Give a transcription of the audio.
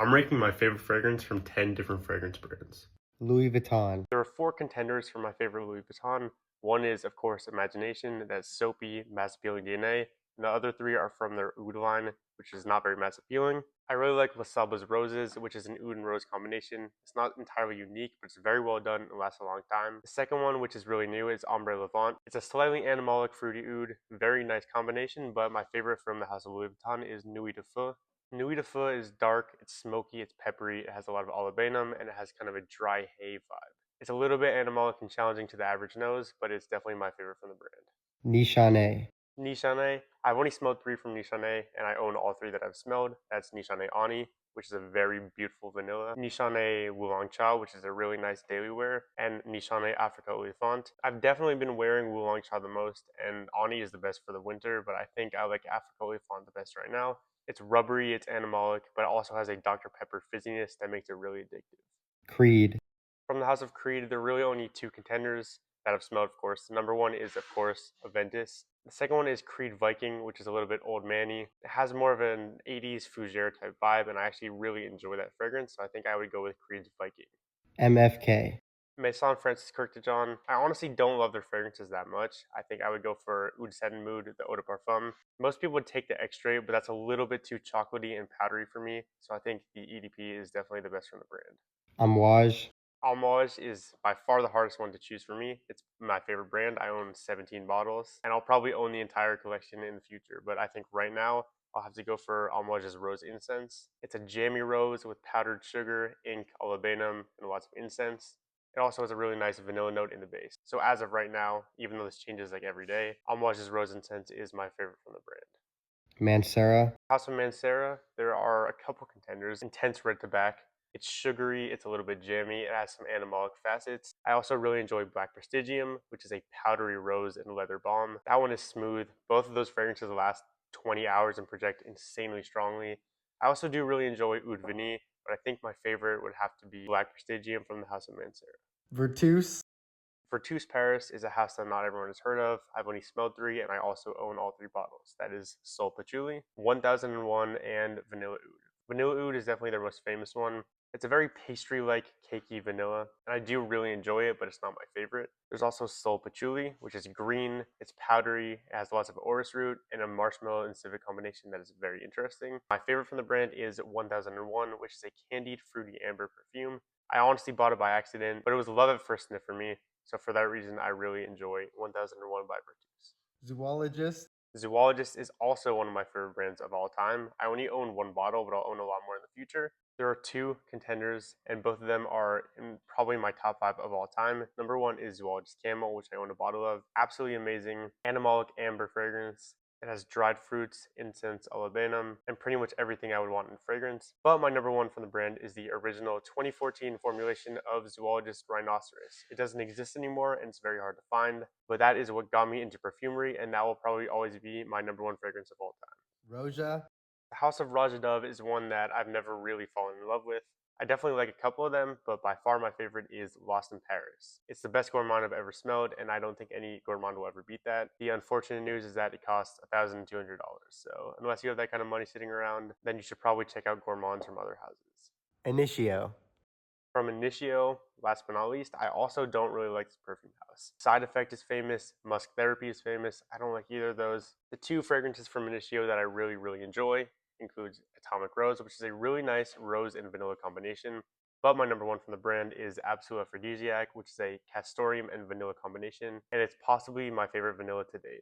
I'm ranking my favorite fragrance from 10 different fragrance brands. Louis Vuitton. There are four contenders for my favorite Louis Vuitton. One is, of course, Imagination, that's soapy, mass appealing DNA. And the other three are from their Oud line, which is not very mass appealing. I really like La Saba's Roses, which is an oud and rose combination. It's not entirely unique, but it's very well done and lasts a long time. The second one, which is really new, is Ombre Levant. It's a slightly animalic fruity oud, very nice combination, but my favorite from the House of Louis Vuitton is Nuit de Feu. Nuit de Feu is dark, it's smoky, it's peppery, it has a lot of olibanum, and it has kind of a dry hay vibe. It's a little bit animalic and challenging to the average nose, but it's definitely my favorite from the brand. Nishane. Nishane, I've only smelled three from Nishane, and I own all three that I've smelled. That's Nishane Ani, which is a very beautiful vanilla, Nishane Wulong Cha, which is a really nice daily wear, and Nishane Africa Olifant. I've definitely been wearing Wulong Cha the most, and Ani is the best for the winter, but I think I like Africa Olifant the best right now. It's rubbery, it's animalic, but it also has a Dr. Pepper fizziness that makes it really addictive. Creed. From the House of Creed, there are really only two contenders that I've smelled, of course. The number one is, of course, Aventus. The second one is Creed Viking, which is a little bit old manny. It has more of an 80s fougere type vibe, and I actually really enjoy that fragrance, so I think I would go with Creed's Viking. MFK. Maison Francis Kirk de John. I honestly don't love their fragrances that much. I think I would go for Oud Seven Mood, the Eau de Parfum. Most people would take the Extrait, but that's a little bit too chocolatey and powdery for me, so I think the EDP is definitely the best from the brand. Amouage. Almage is by far the hardest one to choose for me. It's my favorite brand. I own 17 bottles, and I'll probably own the entire collection in the future. But I think right now I'll have to go for Almage's Rose Incense. It's a jammy rose with powdered sugar, ink, olibanum, and lots of incense. It also has a really nice vanilla note in the base. So as of right now, even though this changes like every day, Almage's Rose Incense is my favorite from the brand. Mancera. House of Mancera, there are a couple contenders. Intense Red Tobacco. It's sugary, it's a little bit jammy, it has some animalic facets. I also really enjoy Black Prestigium, which is a powdery rose and leather balm. That one is smooth. Both of those fragrances last 20 hours and project insanely strongly. I also do really enjoy Oud Vanille, but I think my favorite would have to be Black Prestigium from the House of Mancera. Virtus. Vertus Paris is a house that not everyone has heard of. I've only smelled three, and I also own all three bottles. That is Sol Patchouli, 1001, and Vanilla Oud. Vanilla Oud is definitely their most famous one. It's a very pastry-like, cakey vanilla, and I do really enjoy it, but it's not my favorite. There's also Sol Patchouli, which is green, it's powdery, it has lots of orris root, and a marshmallow and civet combination that is very interesting. My favorite from the brand is 1001, which is a candied fruity amber perfume. I honestly bought it by accident, but it was love at first sniff for me. So for that reason, I really enjoy 1001 by Virtus. Zoologist. Zoologist is also one of my favorite brands of all time. I only own one bottle, but I'll own a lot more in the future. There are two contenders, and both of them are in probably my top five of all time. Number one is Zoologist Camel, which I own a bottle of. Absolutely amazing, animalic amber fragrance. It has dried fruits, incense, olibanum, and pretty much everything I would want in fragrance. But my number one from the brand is the original 2014 formulation of Zoologist Rhinoceros. It doesn't exist anymore and it's very hard to find, but that is what got me into perfumery, and that will probably always be my number one fragrance of all time. Roja. The House of Rajadov is one that I've never really fallen in love with. I definitely like a couple of them, but by far my favorite is Lost in Paris. It's the best gourmand I've ever smelled, and I don't think any gourmand will ever beat that. The unfortunate news is that it costs $1,200. So unless you have that kind of money sitting around, then you should probably check out gourmands from other houses. Initio. From Initio, last but not least, I also don't really like this perfume house. Side Effect is famous, Musk Therapy is famous. I don't like either of those. The two fragrances from Initio that I really enjoy includes Atomic Rose, which is a really nice rose and vanilla combination. But my number one from the brand is Absolute Aphrodisiac, which is a castoreum and vanilla combination, and it's possibly my favorite vanilla to date.